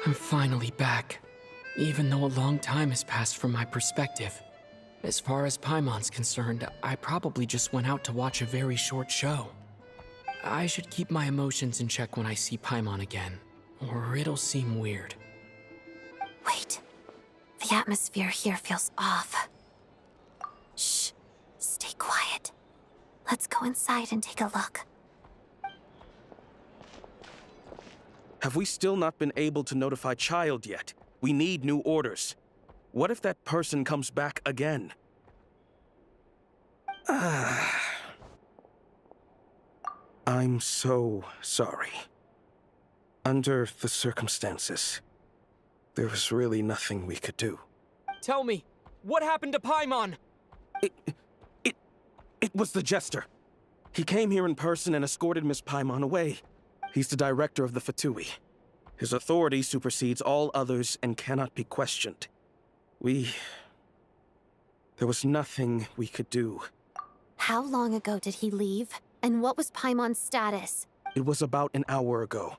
I'm finally back, even though a long time has passed from my perspective. As far as Paimon's concerned, I probably just went out to watch a very short show. I should keep my emotions in check when I see Paimon again, or it'll seem weird. Wait. The atmosphere here feels off. Shh. Stay quiet. Let's go inside and take a look. Have we still not been able to notify Child yet? We need new orders. What if that person comes back again? I'm so sorry. Under the circumstances, there was really nothing we could do. Tell me, what happened to Paimon? It was the Jester. He came here in person and escorted Miss Paimon away. He's the director of the Fatui. His authority supersedes all others and cannot be questioned. There was nothing we could do. How long ago did he leave? And what was Paimon's status? It was about an hour ago.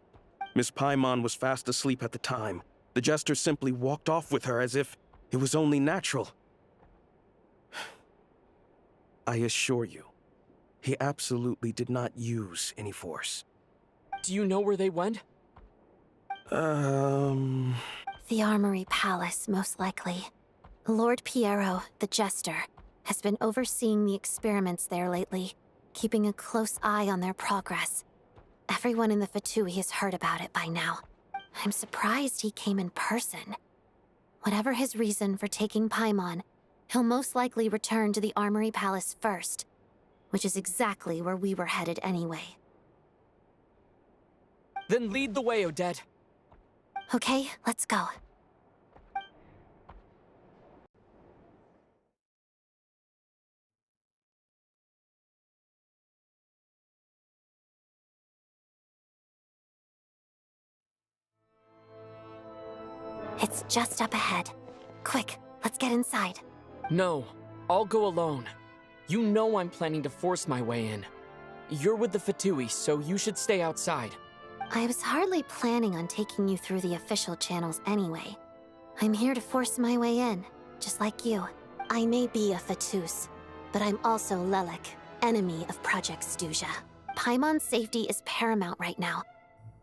Miss Paimon was fast asleep at the time. The Jester simply walked off with her as if it was only natural. I assure you, he absolutely did not use any force. Do you know where they went? The Armory Palace, most likely. Lord Piero, the Jester, has been overseeing the experiments there lately, keeping a close eye on their progress. Everyone in the Fatui has heard about it by now. I'm surprised he came in person. Whatever his reason for taking Paimon, he'll most likely return to the Armory Palace first, which is exactly where we were headed anyway. Then lead the way, Odette. Okay, let's go. It's just up ahead. Quick, let's get inside. No, I'll go alone. You know I'm planning to force my way in. You're with the Fatui, so you should stay outside. I was hardly planning on taking you through the official channels anyway. I'm here to force my way in, just like you. I may be a Fatus, but I'm also Lelek, enemy of Project Stuzha. Paimon's safety is paramount right now.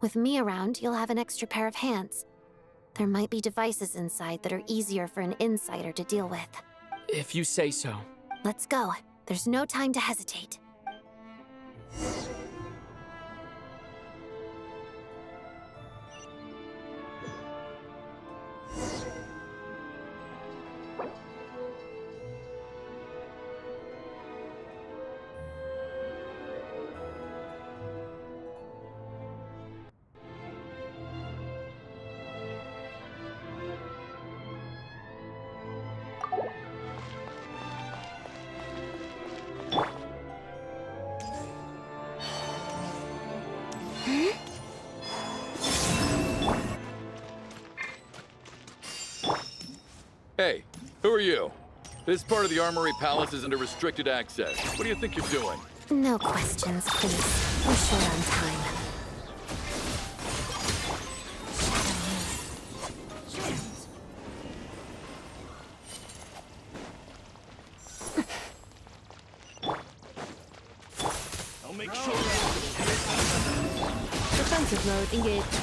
With me around, you'll have an extra pair of hands. There might be devices inside that are easier for an insider to deal with. If you say so. Let's go. There's no time to hesitate. Hey, who are you? This part of the Armory Palace is under restricted access. What do you think you're doing? No questions, please. We're short on time. I'll make sure. Defensive mode engaged.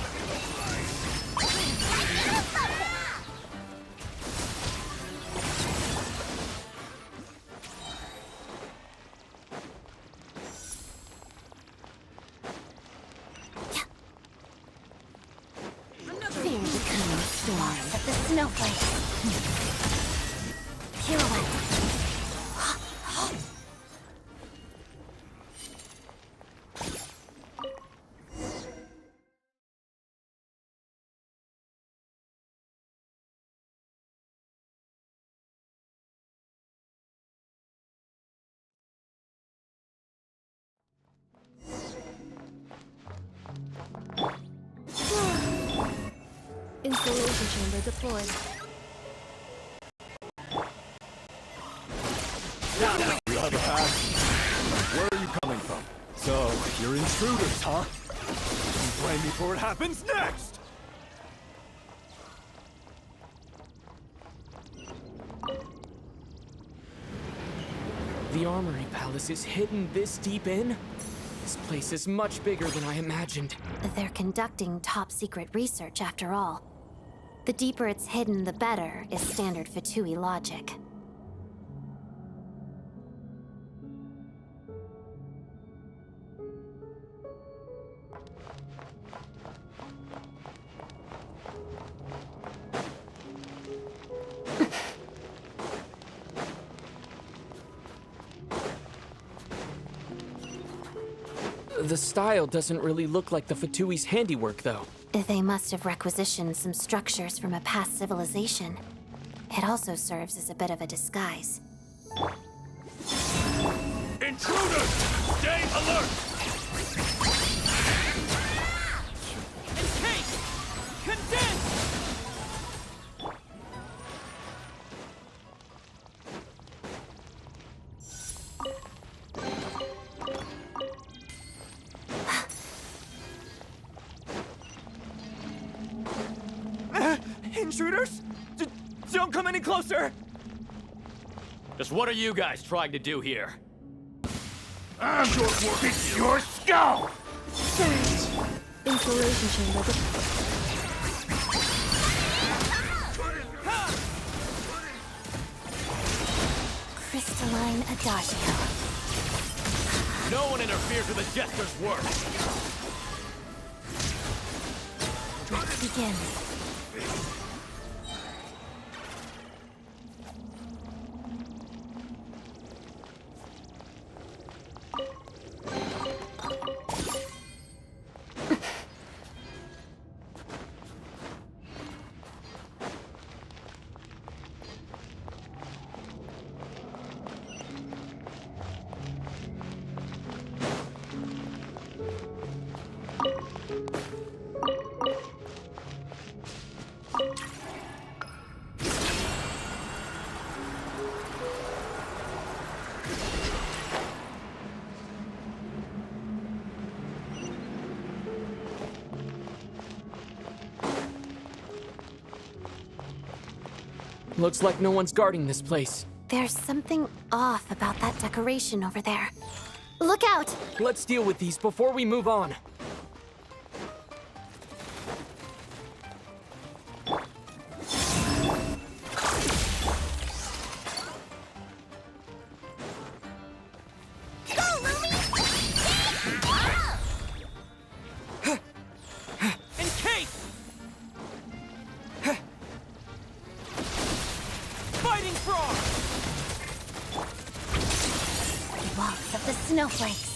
Fear the coming storm of the snowflakes. Installation chamber deployed. Now, you have a pass. Where are you coming from? So, you're intruders, huh? You blame me for what happens next! The Armory Palace is hidden this deep in? This place is much bigger than I imagined. They're conducting top-secret research, after all. The deeper it's hidden, the better, is standard Fatui logic. The style doesn't really look like the Fatui's handiwork, though. They must have requisitioned some structures from a past civilization. It also serves as a bit of a disguise. Intruders! Stay alert! Encase! Condense! Intruders? Don't come any closer! Just what are you guys trying to do here? I'm your work. It's your skull! Installation chamber crystalline adagio. No one interferes with the Jester's work. Let's begin. Looks like no one's guarding this place. There's something off about that decoration over there. Look out! Let's deal with these before we move on. Walks of the snowflakes.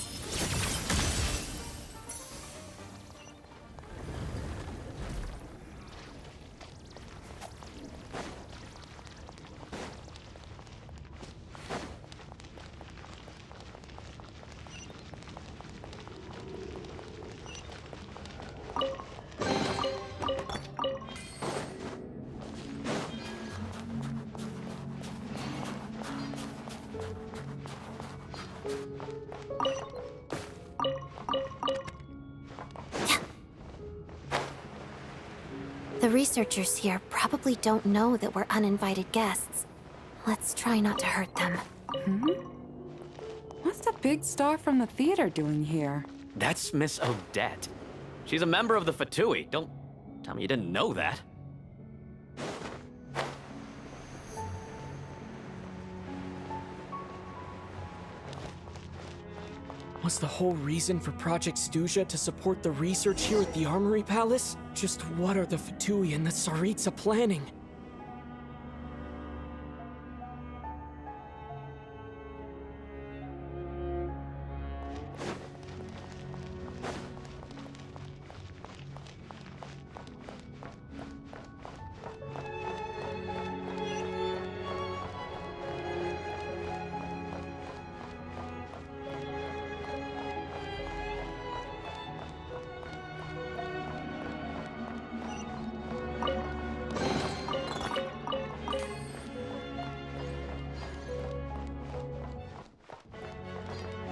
The researchers here probably don't know that we're uninvited guests. Let's try not to hurt them. What's the big star from the theater doing here? That's Miss Odette. She's a member of the Fatui. Don't tell me you didn't know that. Was the whole reason for Project Snezhnaya to support the research here at the Armory Palace? Just what are the Fatui and the Tsaritsa planning?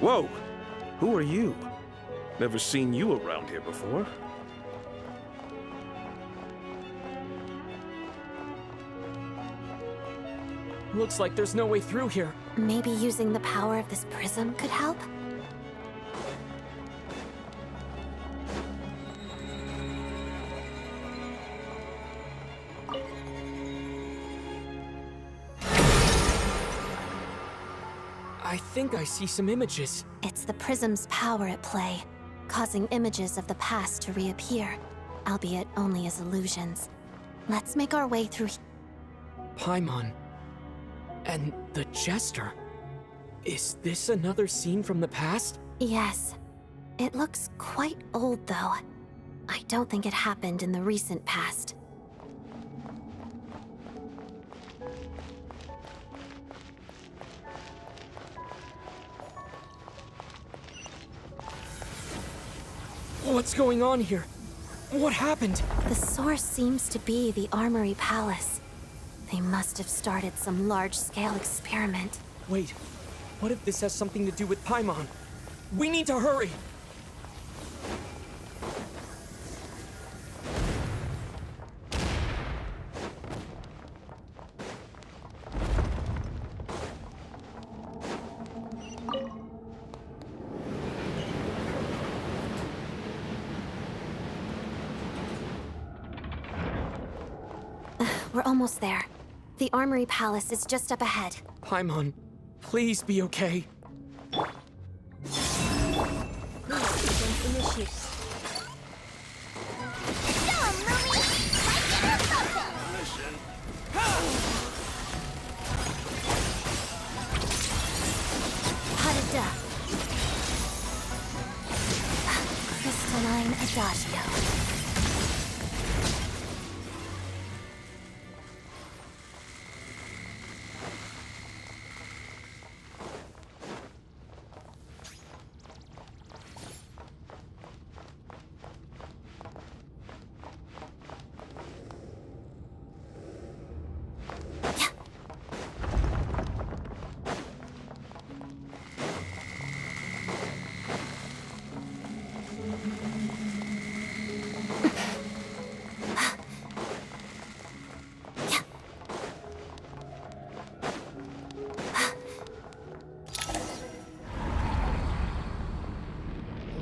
Whoa! Who are you? Never seen you around here before. Looks like there's no way through here. Maybe using the power of this prism could help? I think I see some images. It's the prism's power at play, causing images of the past to reappear, albeit only as illusions. Let's make our way through. Paimon. And the Jester. Is this another scene from the past? Yes. It looks quite old, though. I don't think it happened in the recent past. What's going on here? What happened? The source seems to be the Armory Palace. They must have started some large-scale experiment. Wait, what if this has something to do with Paimon? We need to hurry! We're almost there. The Armory Palace is just up ahead. Paimon, please be okay. Harada. Crystalline Adagio.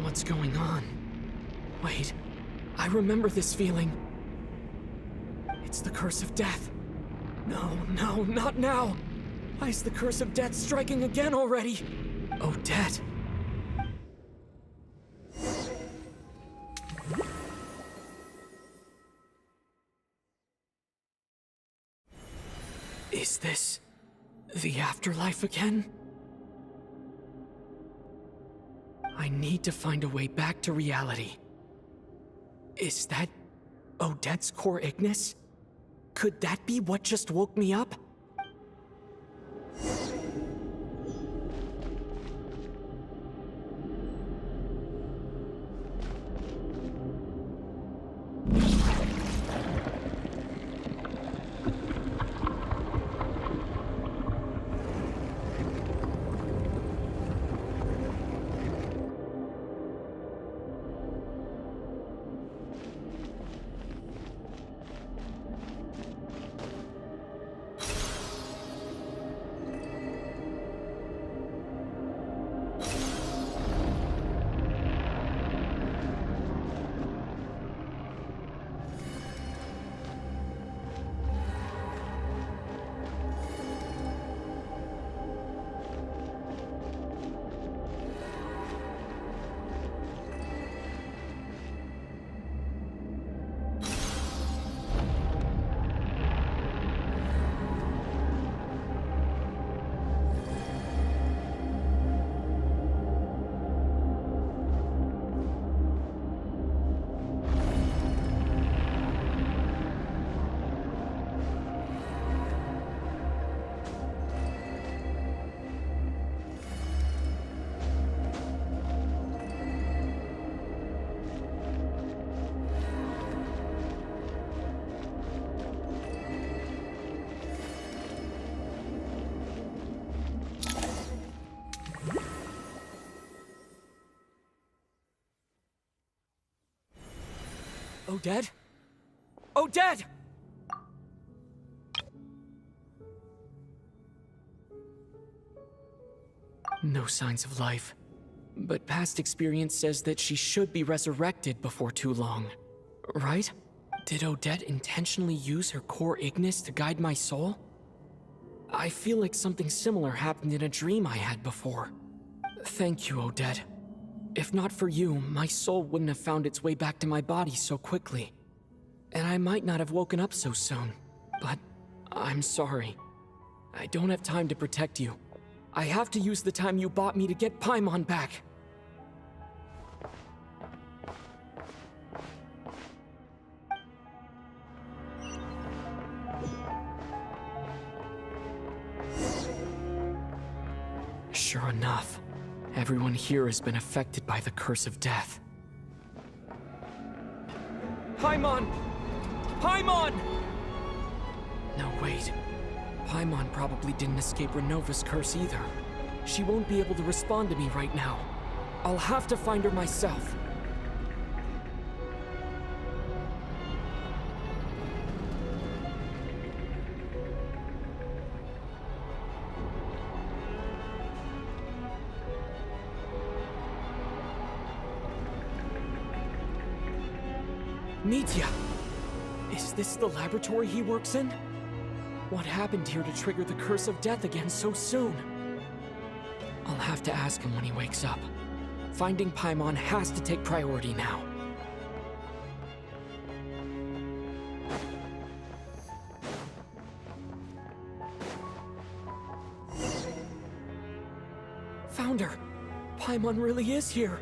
What's going on? Wait, I remember this feeling. It's the curse of death. No, no, not now! Why is the curse of death striking again already? Odette. Is this the afterlife again? I need to find a way back to reality. Is that Odette's core Ignis? Could that be what just woke me up? Odette? Odette! No signs of life. But past experience says that she should be resurrected before too long. Right? Did Odette intentionally use her core Ignis to guide my soul? I feel like something similar happened in a dream I had before. Thank you, Odette. If not for you, my soul wouldn't have found its way back to my body so quickly. And I might not have woken up so soon. But I'm sorry. I don't have time to protect you. I have to use the time you bought me to get Paimon back. Sure enough, everyone here has been affected by the curse of death. Paimon! Paimon! No, wait. Paimon probably didn't escape Renova's curse either. She won't be able to respond to me right now. I'll have to find her myself. Mitya! Is this the laboratory he works in? What happened here to trigger the curse of death again so soon? I'll have to ask him when he wakes up. Finding Paimon has to take priority now. Found her! Paimon really is here!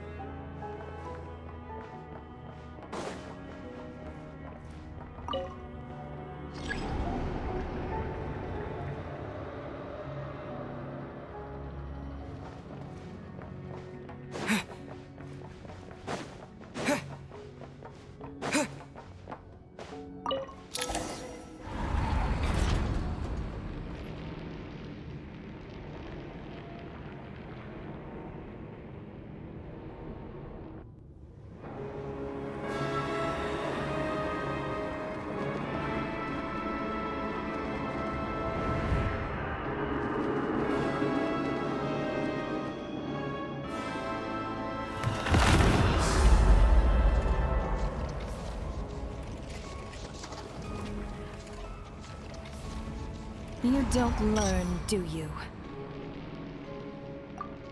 You don't learn, do you?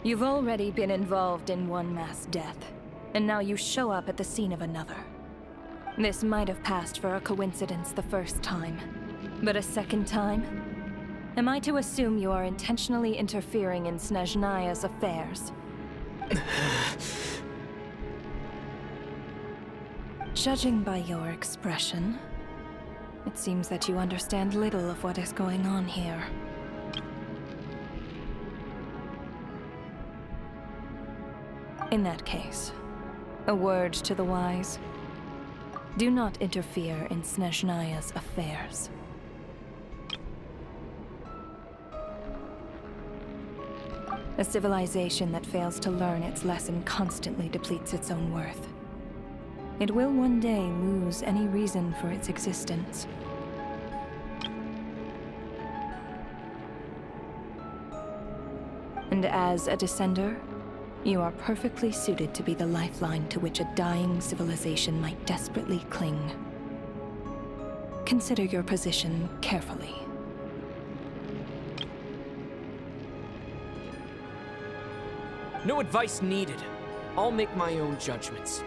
You've already been involved in one mass death, and now you show up at the scene of another. This might have passed for a coincidence the first time, but a second time? Am I to assume you are intentionally interfering in Snezhnaya's affairs? Judging by your expression, it seems that you understand little of what is going on here. In that case, a word to the wise. Do not interfere in Snezhnaya's affairs. A civilization that fails to learn its lesson constantly depletes its own worth. It will one day lose any reason for its existence. And as a descender, you are perfectly suited to be the lifeline to which a dying civilization might desperately cling. Consider your position carefully. No advice needed. I'll make my own judgments.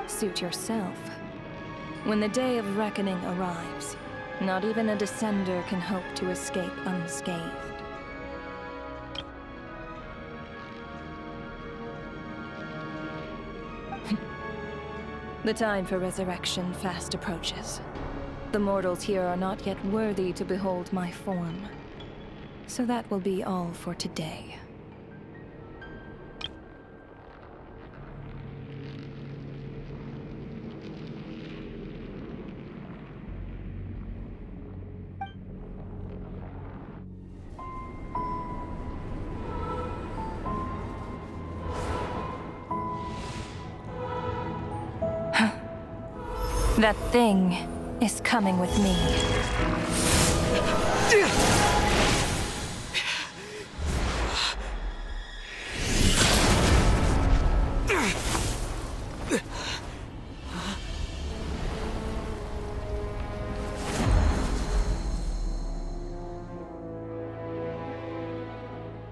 Suit yourself. When the day of reckoning arrives, not even a descender can hope to escape unscathed. The time for resurrection fast approaches. The mortals here are not yet worthy to behold my form. So that will be all for today. That thing is coming with me.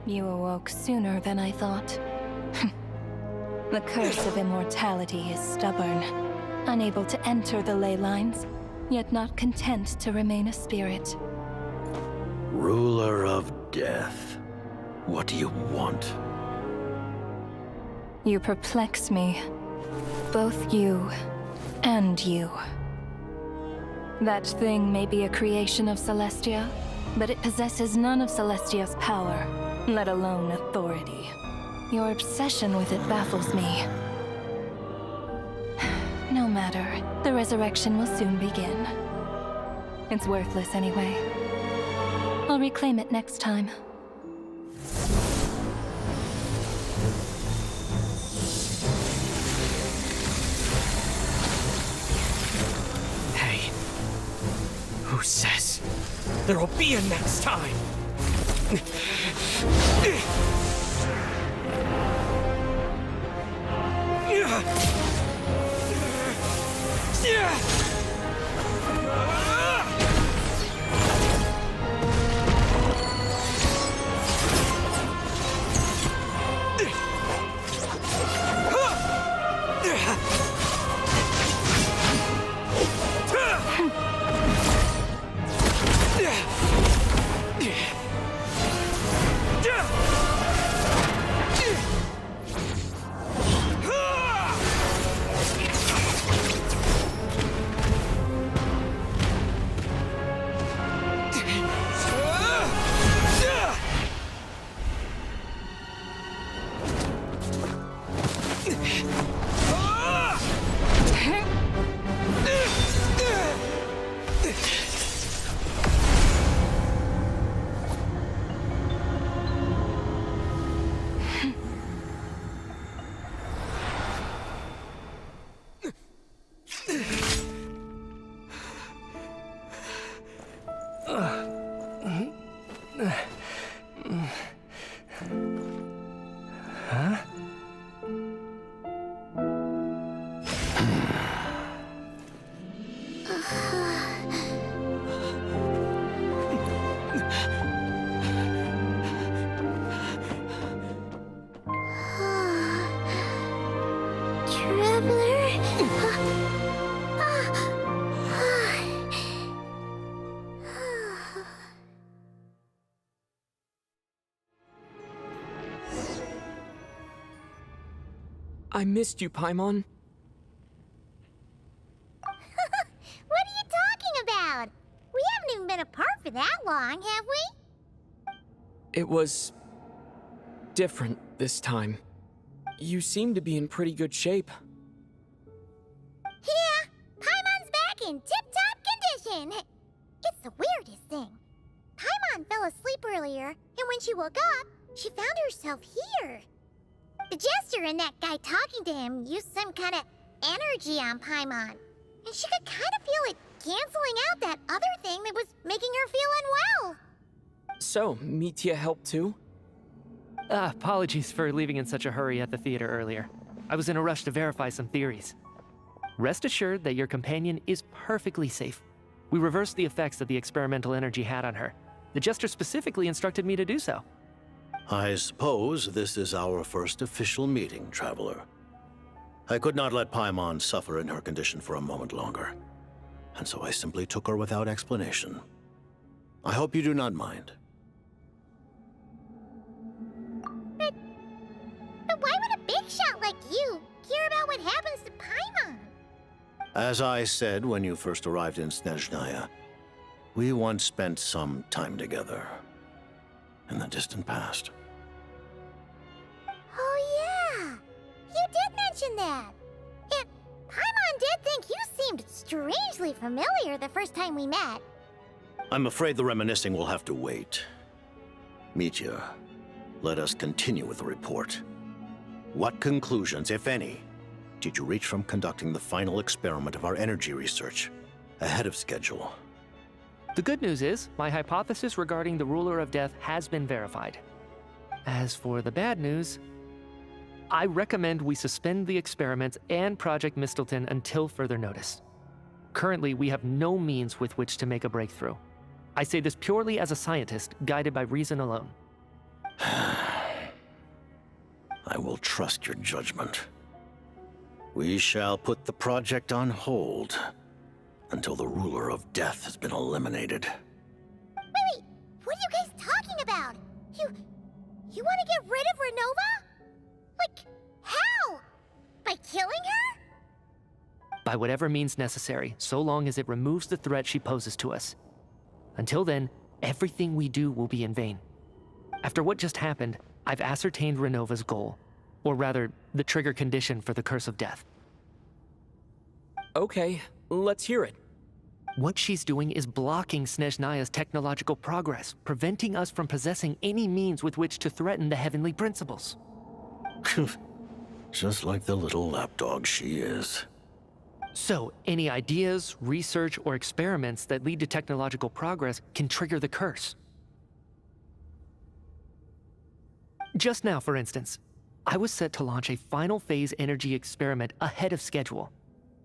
You awoke sooner than I thought. The curse of immortality is stubborn, unable to enter the ley lines, yet not content to remain a spirit. Ruler of death, what do you want? You perplex me. Both you and you. That thing may be a creation of Celestia, but it possesses none of Celestia's power, let alone authority. Your obsession with it baffles me. No matter, the resurrection will soon begin. It's worthless anyway. I'll reclaim it next time. Hey, who says there'll be a next time? I missed you, Paimon. What are you talking about? We haven't even been apart for that long, have we? It was different this time. You seem to be in pretty good shape. Yeah, Paimon's back in tip-top condition. It's the weirdest thing. Paimon fell asleep earlier, and when she woke up, she found herself here. The Jester and that guy talking to him used some kind of energy on Paimon, and she could kind of feel it canceling out that other thing that was making her feel unwell. So, Mitya helped too? Apologies for leaving in such a hurry at the theater earlier. I was in a rush to verify some theories. Rest assured that your companion is perfectly safe. We reversed the effects that the experimental energy had on her. The Jester specifically instructed me to do so. I suppose this is our first official meeting, Traveler. I could not let Paimon suffer in her condition for a moment longer, and so I simply took her without explanation. I hope you do not mind. But why would a big shot like you care about what happens to Paimon? As I said when you first arrived in Snezhnaya, we once spent some time together in the distant past. Oh yeah, you did mention that. And Paimon did think you seemed strangely familiar the first time we met. I'm afraid the reminiscing will have to wait. Mitya, let us continue with the report. What conclusions, if any, did you reach from conducting the final experiment of our energy research ahead of schedule? The good news is, my hypothesis regarding the Ruler of Death has been verified. As for the bad news, I recommend we suspend the experiments and Project Mistleton until further notice. Currently, we have no means with which to make a breakthrough. I say this purely as a scientist, guided by reason alone. I will trust your judgment. We shall put the project on hold until the Ruler of Death has been eliminated. Wait, what are you guys talking about? You want to get rid of Renova? Like, how? By killing her? By whatever means necessary, so long as it removes the threat she poses to us. Until then, everything we do will be in vain. After what just happened, I've ascertained Renova's goal. Or rather, the trigger condition for the Curse of Death. Okay, let's hear it. What she's doing is blocking Snezhnaya's technological progress, preventing us from possessing any means with which to threaten the heavenly principles. Just like the little lapdog she is. So, any ideas, research, or experiments that lead to technological progress can trigger the curse. Just now, for instance, I was set to launch a final phase energy experiment ahead of schedule.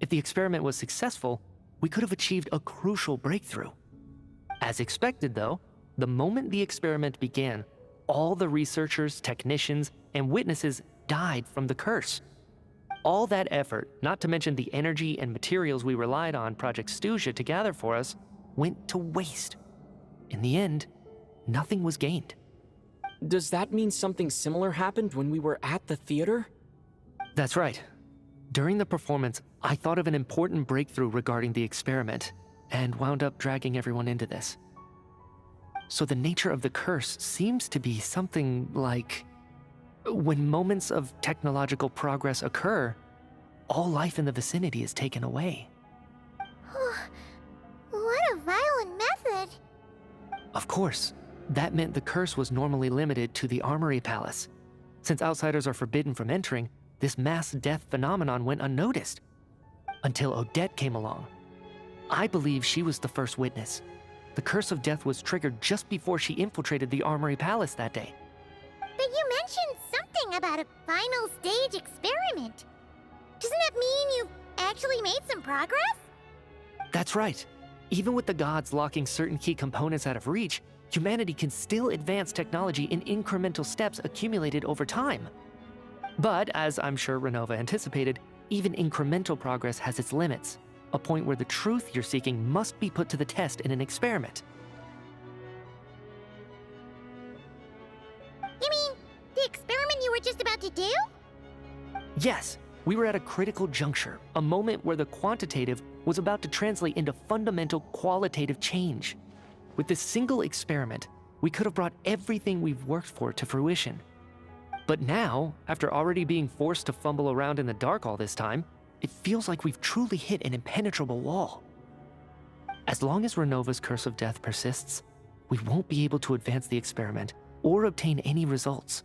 If the experiment was successful, we could have achieved a crucial breakthrough. As expected, though, the moment the experiment began, all the researchers, technicians, and witnesses died from the curse. All that effort, not to mention the energy and materials we relied on Project Snezhnaya to gather for us, went to waste. In the end, nothing was gained. Does that mean something similar happened when we were at the theater? That's right. During the performance, I thought of an important breakthrough regarding the experiment, and wound up dragging everyone into this. So the nature of the curse seems to be something like, when moments of technological progress occur, all life in the vicinity is taken away. What a violent method! Of course, that meant the curse was normally limited to the Armory Palace. Since outsiders are forbidden from entering, this mass death phenomenon went unnoticed. Until Odette came along. I believe she was the first witness. The curse of death was triggered just before she infiltrated the Armory Palace that day. But you mentioned something about a final stage experiment. Doesn't that mean you've actually made some progress? That's right. Even with the gods locking certain key components out of reach, humanity can still advance technology in incremental steps accumulated over time. But, as I'm sure Renova anticipated, even incremental progress has its limits, a point where the truth you're seeking must be put to the test in an experiment. You mean, the experiment you were just about to do? Yes, we were at a critical juncture, a moment where the quantitative was about to translate into fundamental qualitative change. With this single experiment, we could have brought everything we've worked for to fruition. But now, after already being forced to fumble around in the dark all this time, it feels like we've truly hit an impenetrable wall. As long as Renova's Curse of Death persists, we won't be able to advance the experiment or obtain any results.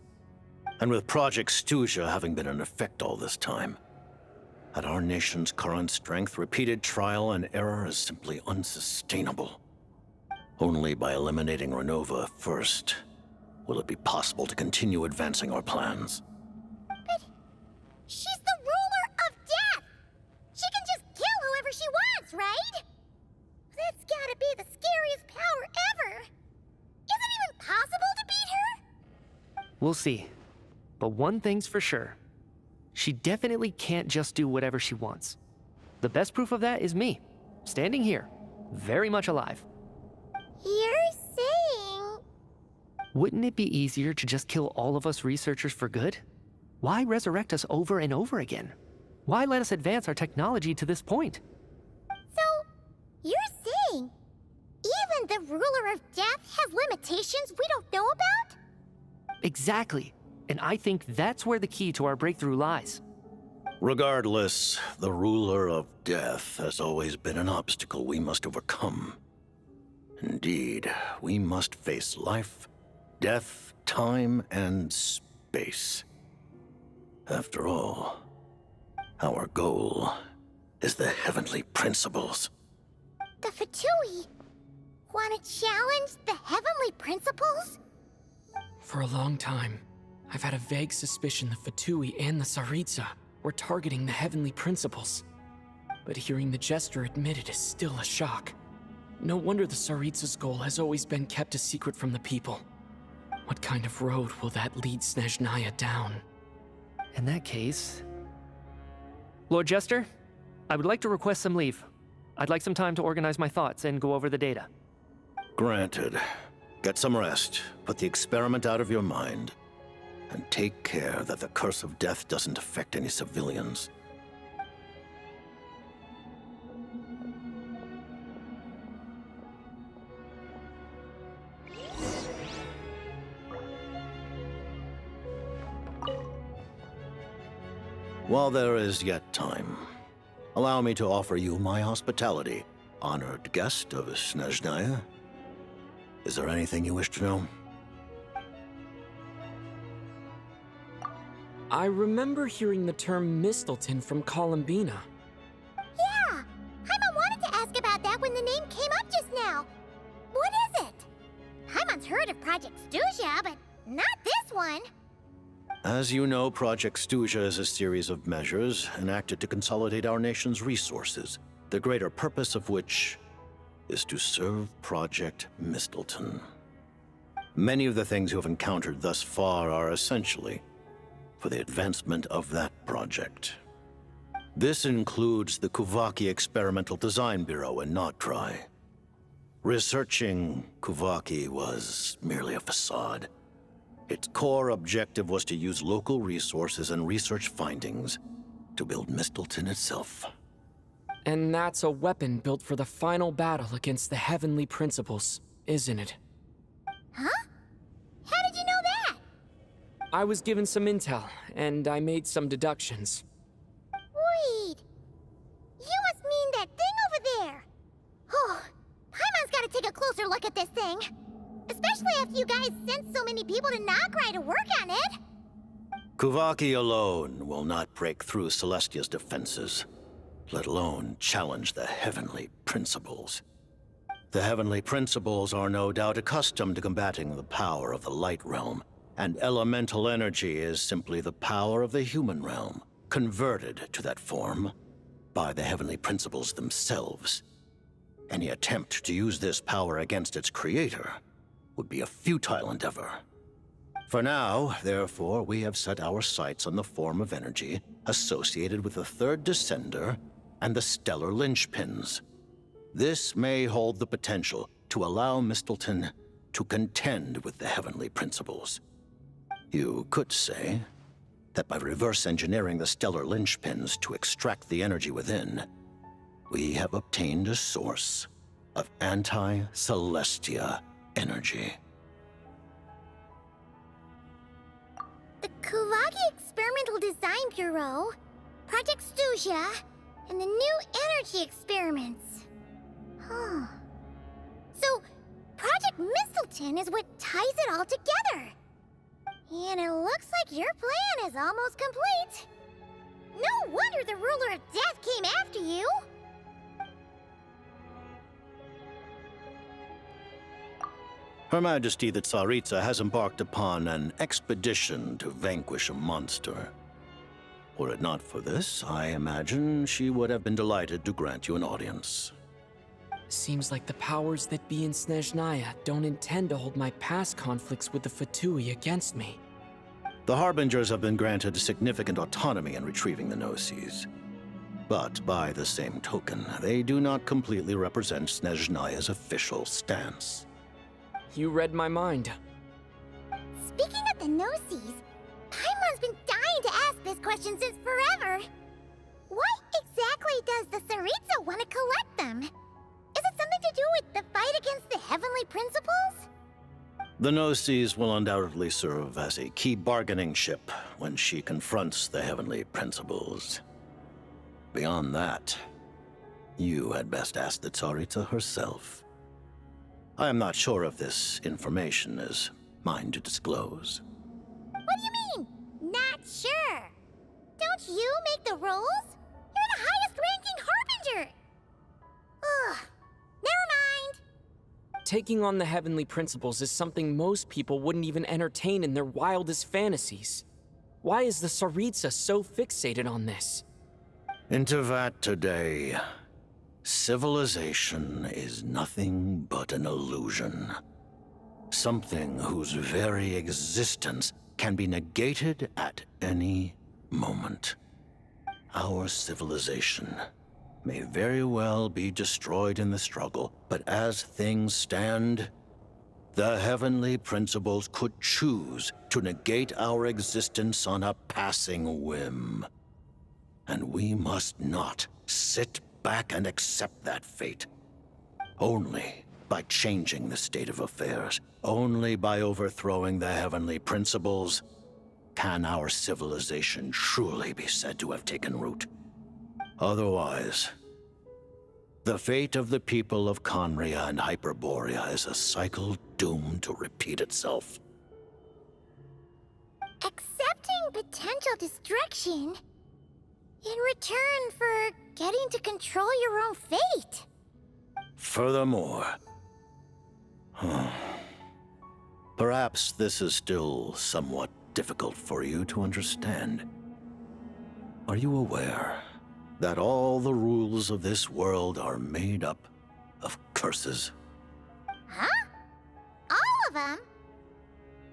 And with Project Snezhnaya having been in effect all this time, at our nation's current strength, repeated trial and error is simply unsustainable. Only by eliminating Renova first will it be possible to continue advancing our plans. But she's the ruler of death! She can just kill whoever she wants, right? That's gotta be the scariest power ever! Is it even possible to beat her? We'll see. But one thing's for sure. She definitely can't just do whatever she wants. The best proof of that is me, standing here, very much alive. You're saying... Wouldn't it be easier to just kill all of us researchers for good? Why resurrect us over and over again? Why let us advance our technology to this point? So, you're saying even the ruler of death has limitations we don't know about? Exactly. And I think that's where the key to our breakthrough lies. Regardless, the ruler of death has always been an obstacle we must overcome. Indeed, we must face life, death, time, and space. After all, Our goal is the heavenly principles. The Fatui want to challenge the heavenly principles? For a long time, I've had a vague suspicion the Fatui and the Tsaritsa were targeting the heavenly principles. But hearing the Jester admit it is still a shock. No wonder the Tsaritsa's goal has always been kept a secret from the people. What kind of road will that lead Snezhnaya down? In that case... Lord Jester, I would like to request some leave. I'd like some time to organize my thoughts and go over the data. Granted. Get some rest, put the experiment out of your mind, and take care that the curse of death doesn't affect any civilians. While there is yet time, allow me to offer you my hospitality, honored guest of Snezhnaya. Is there anything you wish to know? I remember hearing the term Mistelton from Columbina. Yeah! Paimon wanted to ask about that when the name came up just now. What is it? Paimon's heard of Project Snezhnaya, but not this one. As you know, Project Snezhnaya is a series of measures enacted to consolidate our nation's resources, the greater purpose of which is to serve Project Mistelton. Many of the things you have encountered thus far are essentially for the advancement of that project. This includes the Kuvaki Experimental Design Bureau in Nocturne. Researching Kuvaki was merely a facade. Its core objective was to use local resources and research findings to build Mistelton itself. And that's a weapon built for the final battle against the heavenly principles, isn't it? Huh? How did you know that? I was given some intel, and I made some deductions. Wait. You must mean that thing over there. Oh, Paimon's gotta take a closer look at this thing. Especially after you guys sent so many people to Nocturne to work on it. Kuvaki alone will not break through Celestia's defenses, let alone challenge the heavenly principles. The heavenly principles are no doubt accustomed to combating the power of the light realm, and elemental energy is simply the power of the human realm, converted to that form by the heavenly principles themselves. Any attempt to use this power against its creator would be a futile endeavor. For now, therefore, we have set our sights on the form of energy associated with the third descender and the stellar linchpins. This may hold the potential to allow Mistelton to contend with the heavenly principles. You could say that by reverse engineering the stellar linchpins to extract the energy within, we have obtained a source of anti-Celestia energy. The Kuvaki Experimental Design Bureau, Project Snezhnaya, and the new energy experiments. Huh. So, Project Mistelton is what ties it all together. And it looks like your plan is almost complete. No wonder the Ruler of Death came after you. Her Majesty the Tsaritsa has embarked upon an expedition to vanquish a monster. Were it not for this, I imagine she would have been delighted to grant you an audience. Seems like the powers that be in Snezhnaya don't intend to hold my past conflicts with the Fatui against me. The Harbingers have been granted significant autonomy in retrieving the Gnosis. But by the same token, they do not completely represent Snezhnaya's official stance. You read my mind. Speaking of the Gnosis, Paimon's been dying to ask this question since forever. What exactly does the Tsaritsa want to collect them? Is it something to do with the fight against the heavenly principles? The Gnosis will undoubtedly serve as a key bargaining chip when she confronts the heavenly principles. Beyond that, you had best ask the Tsaritsa herself. I am not sure if this information is mine to disclose. What do you mean? Not sure. Don't you make the rules? You're the highest-ranking Harbinger! Ugh. Never mind. Taking on the heavenly principles is something most people wouldn't even entertain in their wildest fantasies. Why is the Tsaritsa so fixated on this? Intervat today. Civilization is nothing but an illusion. Something whose very existence can be negated at any moment. Our civilization may very well be destroyed in the struggle, but as things stand, the heavenly principles could choose to negate our existence on a passing whim. And we must not sit back and accept that fate. Only by changing the state of affairs, only by overthrowing the heavenly principles, can our civilization truly be said to have taken root. Otherwise, the fate of the people of Conria and Hyperborea is a cycle doomed to repeat itself. Accepting potential destruction in return for getting to control your own fate. Furthermore, perhaps this is still somewhat difficult for you to understand. Are you aware that all the rules of this world are made up of curses? Huh? All of them?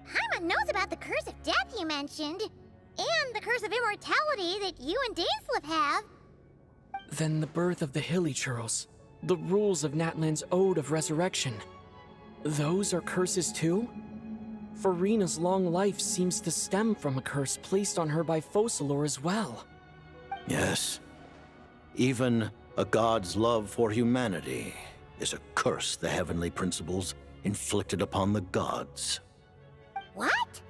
Paimon knows about the curse of death you mentioned, and the curse of immortality that you and Dainsleif have. Then the birth of the Hilichurls, the rules of Natlan's Ode of Resurrection, those are curses too? Farina's long life seems to stem from a curse placed on her by Focalor as well. Yes. Even a god's love for humanity is a curse the heavenly principles inflicted upon the gods. What?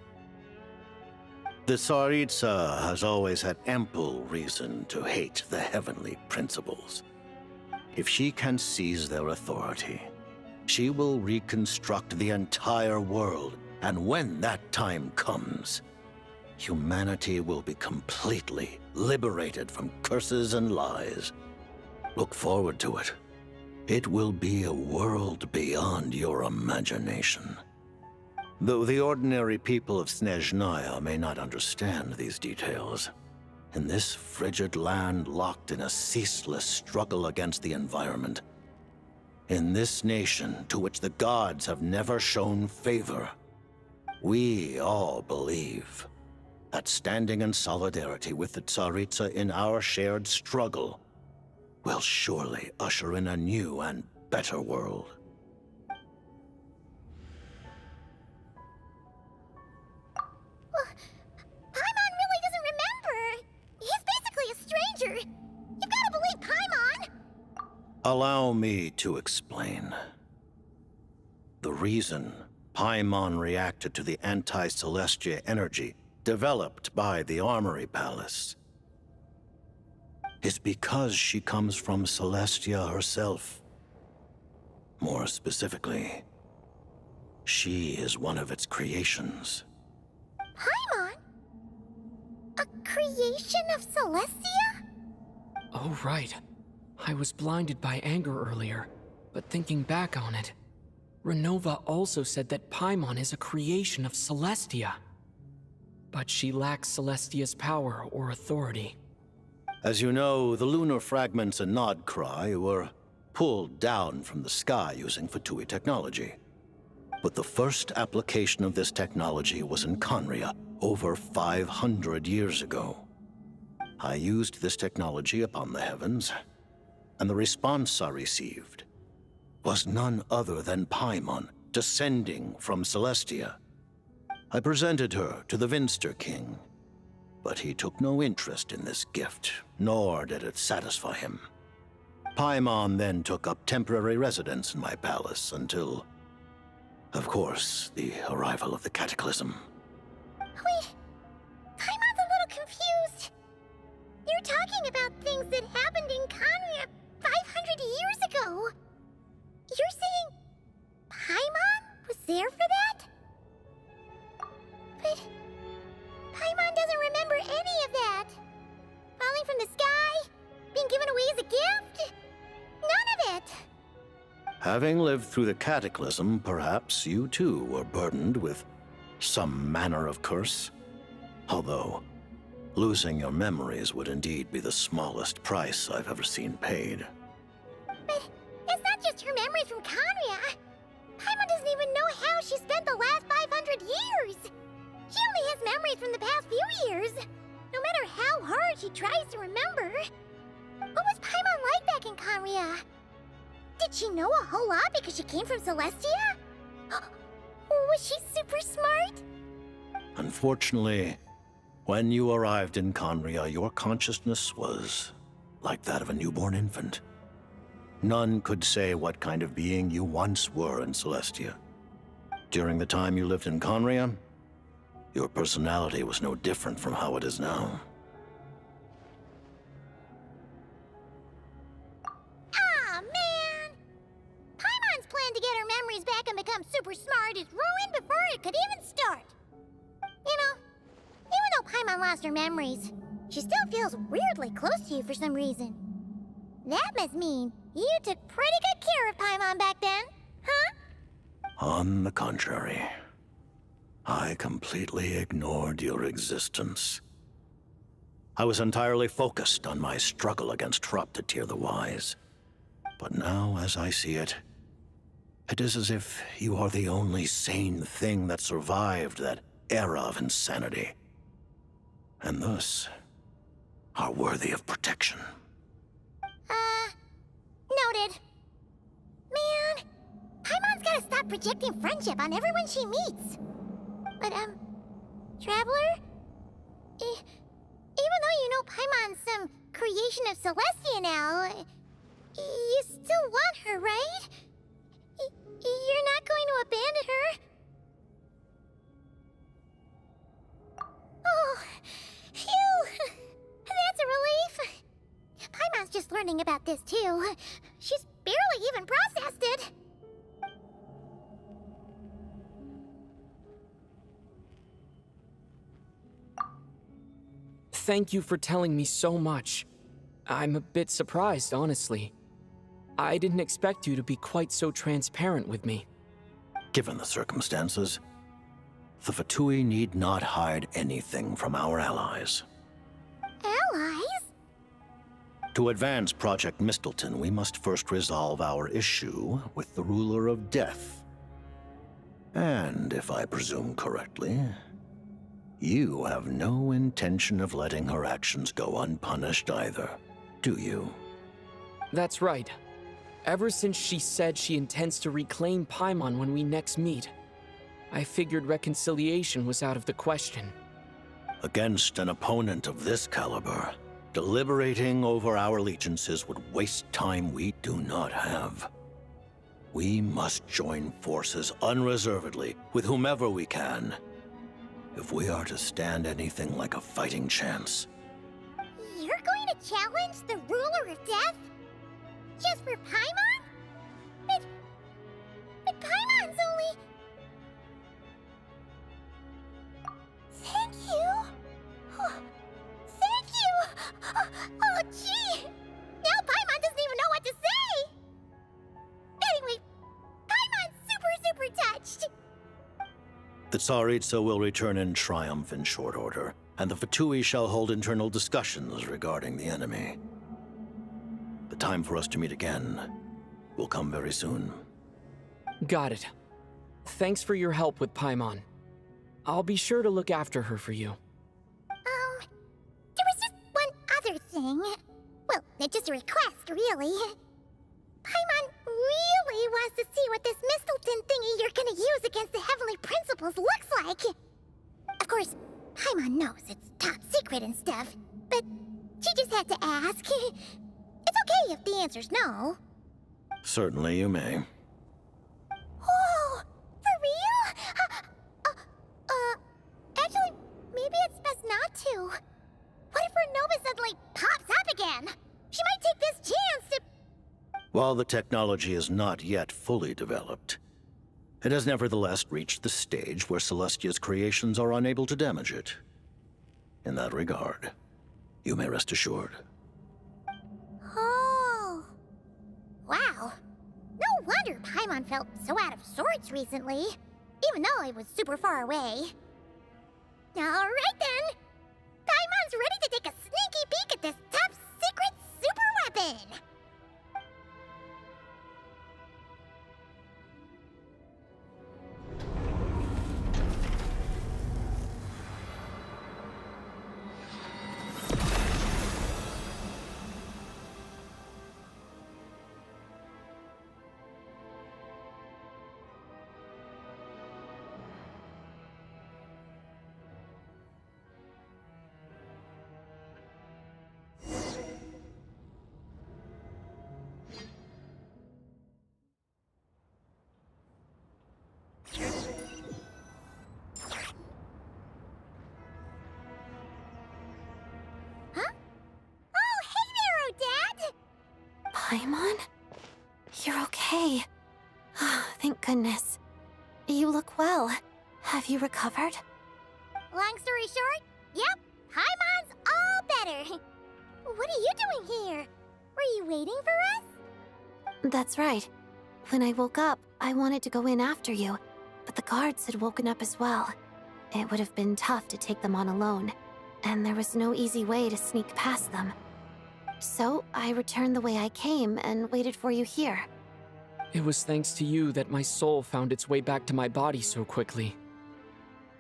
The Tsaritsa has always had ample reason to hate the heavenly principles. If she can seize their authority, she will reconstruct the entire world, and when that time comes, humanity will be completely liberated from curses and lies. Look forward to it. It will be a world beyond your imagination. Though the ordinary people of Snezhnaya may not understand these details, in this frigid land locked in a ceaseless struggle against the environment, in this nation to which the gods have never shown favor, we all believe that standing in solidarity with the Tsaritsa in our shared struggle will surely usher in a new and better world. Paimon really doesn't remember. He's basically a stranger. You gotta believe Paimon. Allow me to explain. The reason Paimon reacted to the anti-Celestia energy developed by the Armory Palace is because she comes from Celestia herself. More specifically, she is one of its creations. Paimon? A creation of Celestia? Oh, right. I was blinded by anger earlier, but thinking back on it, Renova also said that Paimon is a creation of Celestia. But she lacks Celestia's power or authority. As you know, the lunar fragments in Nocturne were pulled down from the sky using Fatui technology. But the first application of this technology was in Conria over 500 years ago. I used this technology upon the heavens, and the response I received was none other than Paimon descending from Celestia. I presented her to the Vinster King, but he took no interest in this gift, nor did it satisfy him. Paimon then took up temporary residence in my palace until, of course, the arrival of the Cataclysm. Wait, Paimon's a little confused. You're talking about things that happened in Conria 500 years ago. You're saying Paimon was there for that? But Paimon doesn't remember any of that. Having lived through the cataclysm, perhaps you too were burdened with some manner of curse. Although, losing your memories would indeed be the smallest price I've ever seen paid. But it's not just her memories from Conria. Paimon doesn't even know how she spent the last 500 years. She only has memories from the past few years. No matter how hard she tries to remember. What was Paimon like back in Conria? Did she know a whole lot because she came from Celestia? Was she super smart? Unfortunately, when you arrived in Conria, your consciousness was like that of a newborn infant. None could say what kind of being you once were in Celestia. During the time you lived in Conria, your personality was no different from how it is now. Aw, man! Paimon's plan to get her memories back and become super smart is ruined before it could even start. You know, even though Paimon lost her memories, she still feels weirdly close to you for some reason. That must mean you took pretty good care of Paimon back then, huh? On the contrary, I completely ignored your existence. I was entirely focused on my struggle against Troptatyr the Wise. But now, as I see it, it is as if you are the only sane thing that survived that era of insanity. And thus, are worthy of protection. Noted. Man, Paimon's gotta stop projecting friendship on everyone she meets. But, Traveler? Even though you know Paimon's some creation of Celestia now, you still want her, right? You're not going to abandon her? Oh, phew! That's a relief. Paimon's just learning about this, too. She's barely even processed it. Thank you for telling me so much. I'm a bit surprised, honestly. I didn't expect you to be quite so transparent with me. Given the circumstances, the Fatui need not hide anything from our allies. Allies? To advance Project Mistleton, we must first resolve our issue with the Ruler of Death. And if I presume correctly, you have no intention of letting her actions go unpunished either, do you? That's right. Ever since she said she intends to reclaim Paimon when we next meet, I figured reconciliation was out of the question. Against an opponent of this caliber, deliberating over our allegiances would waste time we do not have. We must join forces unreservedly with whomever we can, if we are to stand anything like a fighting chance. You're going to challenge the Ruler of Death? Just for Paimon? But Paimon's only... Thank you! Oh, thank you! Oh, gee! Now Paimon doesn't even know what to say! Anyway, Paimon's super touched! The Tsaritsa will return in triumph in short order, and the Fatui shall hold internal discussions regarding the enemy. The time for us to meet again will come very soon. Got it. Thanks for your help with Paimon. I'll be sure to look after her for you. There was just one other thing. Well, it's just a request, really. Paimon really wants to see what this Mistleton thingy you're gonna use against the Heavenly Principles looks like. Of course, Paimon knows it's top secret and stuff, but she just had to ask. It's okay if the answer's no. Certainly you may. Whoa! For real? Actually, maybe it's best not to. What if her Nova suddenly pops up again? She might take this chance to... While the technology is not yet fully developed, it has nevertheless reached the stage where Celestia's creations are unable to damage it. In that regard, you may rest assured. Oh. Wow. No wonder Paimon felt so out of sorts recently, even though I was super far away. Alright then! Paimon's ready to take a sneaky peek at this top secret super weapon! Paimon? You're okay. Thank goodness. You look well. Have you recovered? Long story short, yep, Paimon's all better. What are you doing here? Were you waiting for us? That's right. When I woke up, I wanted to go in after you, but the guards had woken up as well. It would have been tough to take them on alone, and there was no easy way to sneak past them. So, I returned the way I came and waited for you here. It was thanks to you that my soul found its way back to my body so quickly.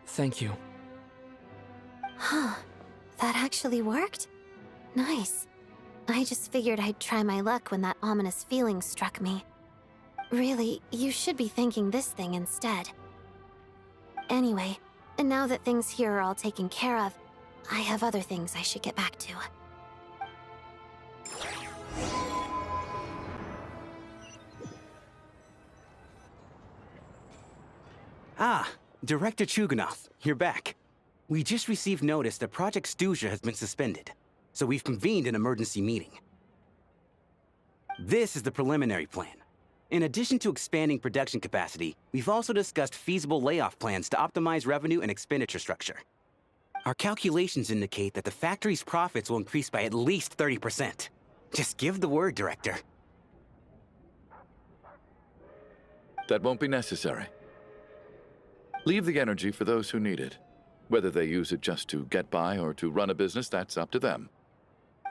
Thank you. Huh. That actually worked? Nice. I just figured I'd try my luck when that ominous feeling struck me. Really, you should be thanking this thing instead. Anyway, and now that things here are all taken care of, I have other things I should get back to. Ah, Director Chuganov, you're back. We just received notice that Project Snezhnaya has been suspended, so we've convened an emergency meeting. This is the preliminary plan. In addition to expanding production capacity, we've also discussed feasible layoff plans to optimize revenue and expenditure structure. Our calculations indicate that the factory's profits will increase by at least 30%. Just give the word, Director. That won't be necessary. Leave the energy for those who need it. Whether they use it just to get by or to run a business, that's up to them.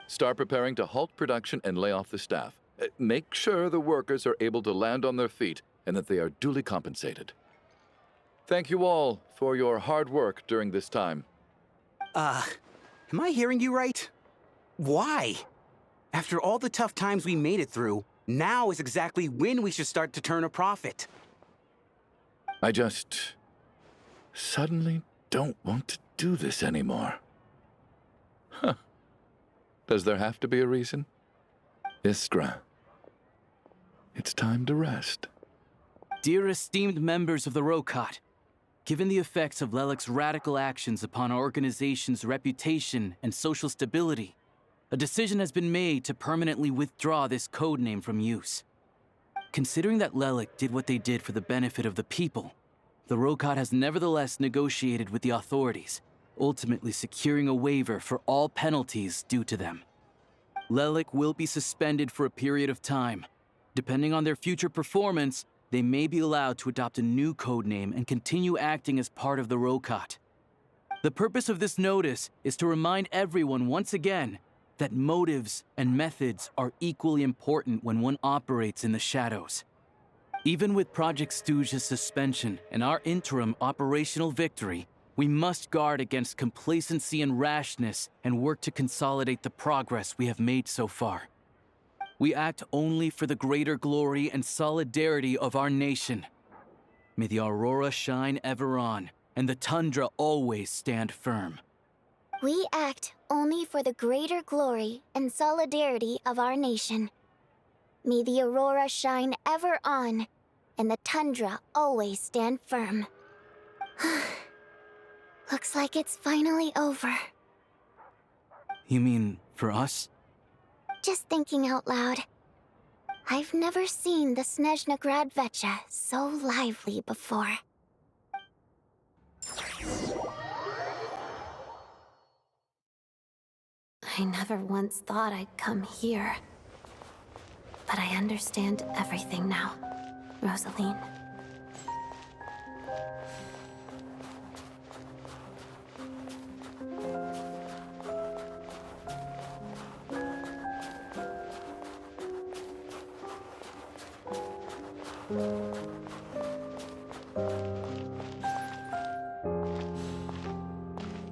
Start preparing to halt production and lay off the staff. Make sure the workers are able to land on their feet and that they are duly compensated. Thank you all for your hard work during this time. Am I hearing you right? Why? After all the tough times we made it through, now is exactly when we should start to turn a profit. I just suddenly don't want to do this anymore. Huh. Does there have to be a reason? Iskra, it's time to rest. Dear esteemed members of the Rokot, given the effects of Lelic's radical actions upon our organization's reputation and social stability, a decision has been made to permanently withdraw this codename from use. Considering that Lelic did what they did for the benefit of the people, the Rokot has nevertheless negotiated with the authorities, ultimately securing a waiver for all penalties due to them. Lelic will be suspended for a period of time. Depending on their future performance, they may be allowed to adopt a new codename and continue acting as part of the Rokot. The purpose of this notice is to remind everyone once again that motives and methods are equally important when one operates in the shadows. Even with Project Snezhnaya's suspension and our interim operational victory, we must guard against complacency and rashness and work to consolidate the progress we have made so far. We act only for the greater glory and solidarity of our nation. May the aurora shine ever on, and the tundra always stand firm. We act only for the greater glory and solidarity of our nation. May the aurora shine ever on, and the tundra always stand firm. Looks like it's finally over. You mean for us? Just thinking out loud. I've never seen the Snezhnaya Vecha so lively before. I never once thought I'd come here. But I understand everything now. Rosaline.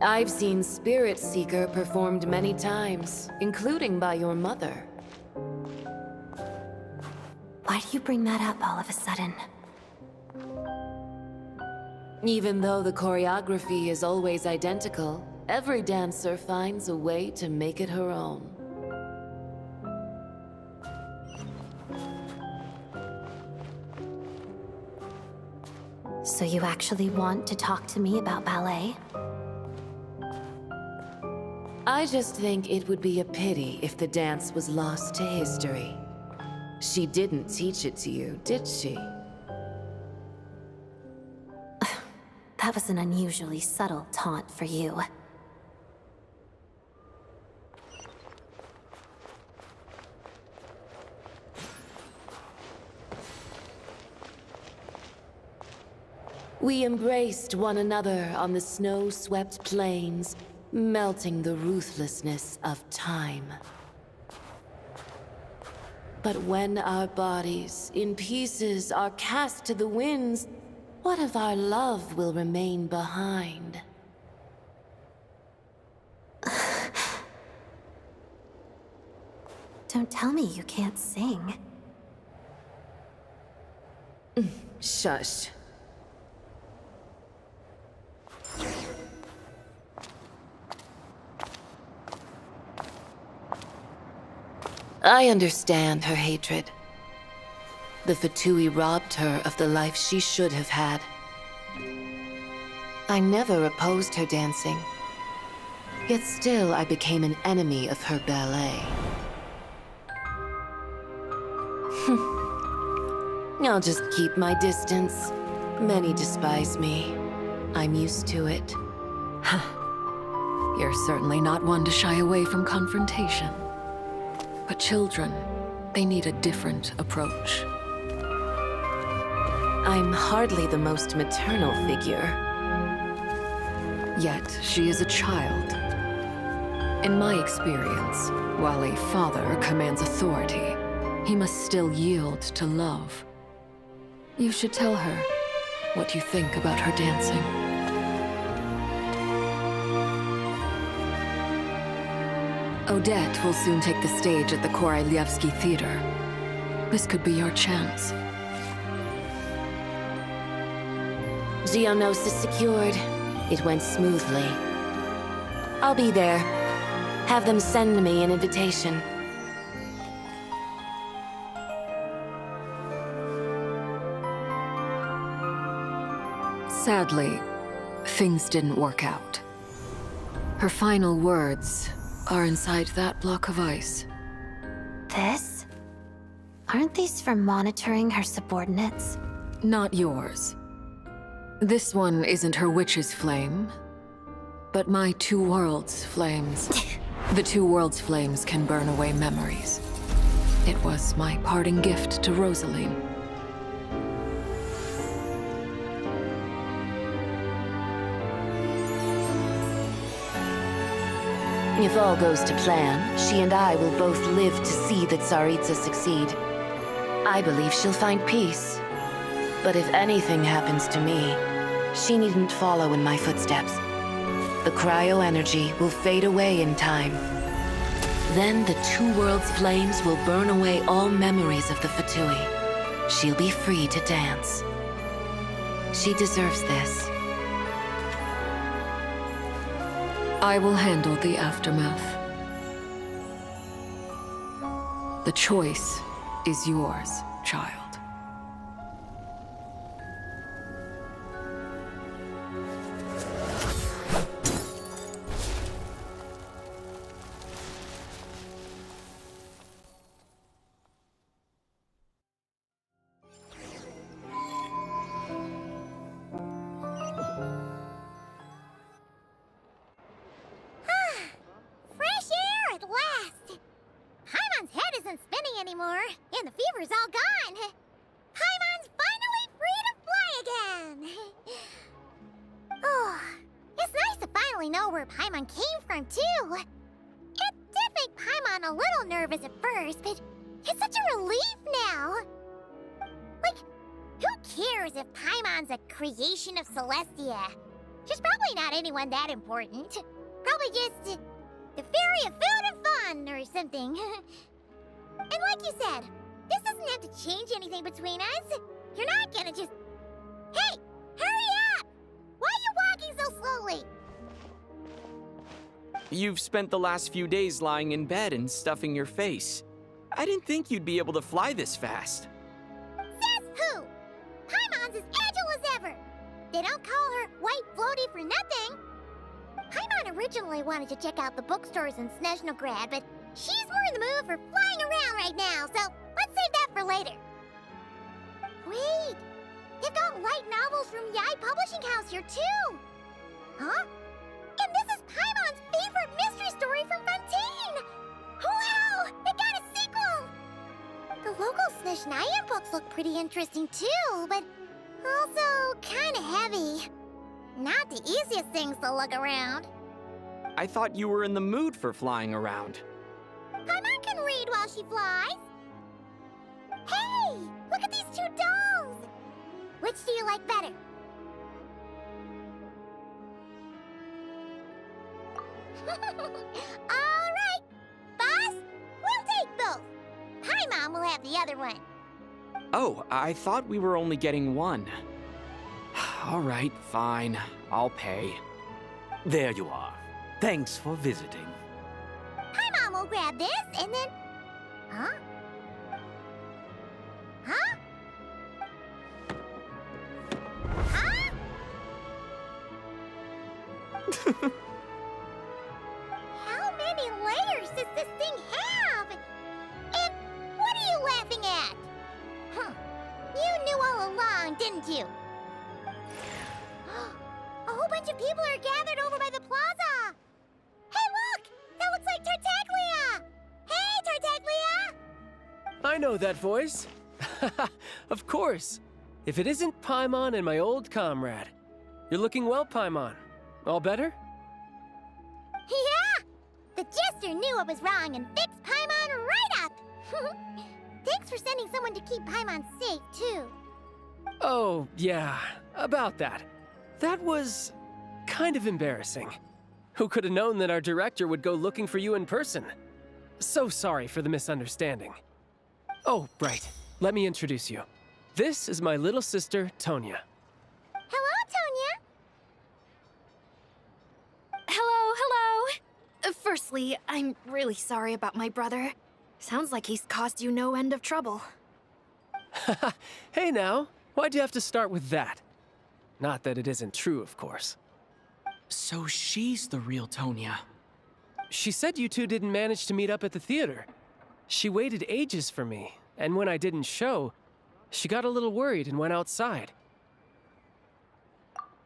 I've seen Spirit Seeker performed many times, including by your mother. Why do you bring that up all of a sudden? Even though the choreography is always identical, every dancer finds a way to make it her own. So you actually want to talk to me about ballet? I just think it would be a pity if the dance was lost to history. She didn't teach it to you, did she? That was an unusually subtle taunt for you. We embraced one another on the snow-swept plains, melting the ruthlessness of time. But when our bodies, in pieces, are cast to the winds, what of our love will remain behind? Don't tell me you can't sing. Shush. I understand her hatred. The Fatui robbed her of the life she should have had. I never opposed her dancing. Yet still I became an enemy of her ballet. I'll just keep my distance. Many despise me. I'm used to it. You're certainly not one to shy away from confrontation. But children, they need a different approach. I'm hardly the most maternal figure. Yet, she is a child. In my experience, while a father commands authority, he must still yield to love. You should tell her what you think about her dancing. Odette will soon take the stage at the Koralyevsky Theater. This could be your chance. Geonosis secured. It went smoothly. I'll be there. Have them send me an invitation. Sadly, things didn't work out. Her final words are inside that block of ice. This? Aren't these for monitoring her subordinates? Not yours. This one isn't her witch's flame, but my two worlds' flames. The two worlds' flames can burn away memories. It was my parting gift to Rosaline. If all goes to plan, she and I will both live to see the Tsaritsa succeed. I believe she'll find peace. But if anything happens to me, she needn't follow in my footsteps. The cryo-energy will fade away in time. Then the two worlds' flames will burn away all memories of the Fatui. She'll be free to dance. She deserves this. I will handle the aftermath. The choice is yours, child. Fresh air at last! Paimon's head isn't spinning anymore, and the fever's all gone. Paimon's finally know where Paimon came from, too. It did make Paimon a little nervous at first, but it's such a relief now. Like, who cares if Paimon's a creation of Celestia? She's probably not anyone that important. Probably just the fairy of food and fun or something. And like you said, this doesn't have to change anything between us. You're not gonna just... Hey, hurry up! Why are you walking so slowly? You've spent the last few days lying in bed and stuffing your face. I didn't think you'd be able to fly this fast. Says who? Paimon's as agile as ever. They don't call her White Floaty for nothing. Paimon originally wanted to check out the bookstores in Snezhnaya, but she's more in the mood for flying around right now, so let's save that for later. Wait, they've got light novels from Yai Publishing House here too. Huh? And this is Paimon's favorite mystery story from Fontaine! Wow! It got a sequel! The local Snezhnaya books look pretty interesting too, but also kinda heavy. Not the easiest things to look around. I thought you were in the mood for flying around. Paimon can read while she flies. Hey! Look at these two dolls! Which do you like better? Alright! Boss, we'll take both. Paimon will have the other one. Oh, I thought we were only getting one. All right, fine. I'll pay. There you are. Thanks for visiting. Paimon will grab this and then... Huh? Huh? Huh? How many layers does this thing have? And what are you laughing at? Huh. You knew all along, didn't you? A whole bunch of people are gathered over by the plaza. Hey, look! That looks like Tartaglia! Hey, Tartaglia! I know that voice. Of course. If it isn't Paimon and my old comrade. You're looking well, Paimon. All better? Yeah! The Jester knew I was wrong and fixed Paimon right up! Thanks for sending someone to keep Paimon safe, too. Oh, yeah. About that. That was kind of embarrassing. Who could have known that our director would go looking for you in person? So sorry for the misunderstanding. Oh, right. Let me introduce you. This is my little sister, Tonya. Hello, Tonya. Hello. Firstly, I'm really sorry about my brother. Sounds like he's caused you no end of trouble. Hey now, why'd you have to start with that? Not that it isn't true, of course. So she's the real Tonya. She said you two didn't manage to meet up at the theater. She waited ages for me, and when I didn't show, she got a little worried and went outside.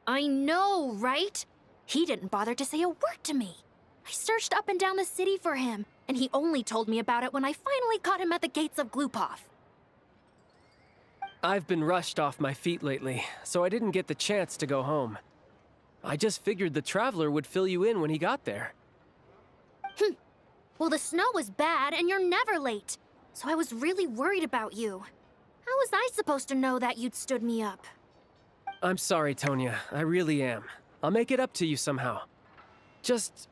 I know, right? He didn't bother to say a word to me. I searched up and down the city for him, and he only told me about it when I finally caught him at the gates of Glupov. I've been rushed off my feet lately, so I didn't get the chance to go home. I just figured the Traveler would fill you in when he got there. Well, the snow was bad, and you're never late. So I was really worried about you. How was I supposed to know that you'd stood me up? I'm sorry, Tonya. I really am. I'll make it up to you somehow. Just...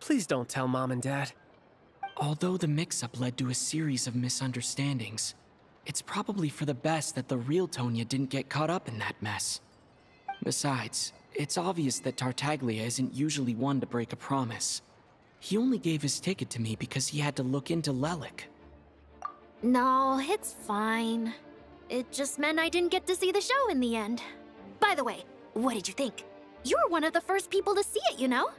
please don't tell Mom and Dad. Although the mix-up led to a series of misunderstandings, it's probably for the best that the real Tonya didn't get caught up in that mess. Besides, it's obvious that Tartaglia isn't usually one to break a promise. He only gave his ticket to me because he had to look into Lelik. No, it's fine. It just meant I didn't get to see the show in the end. By the way, what did you think? You were one of the first people to see it, you know?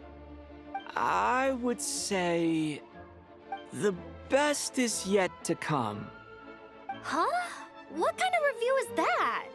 I would say... the best is yet to come. Huh? What kind of review is that?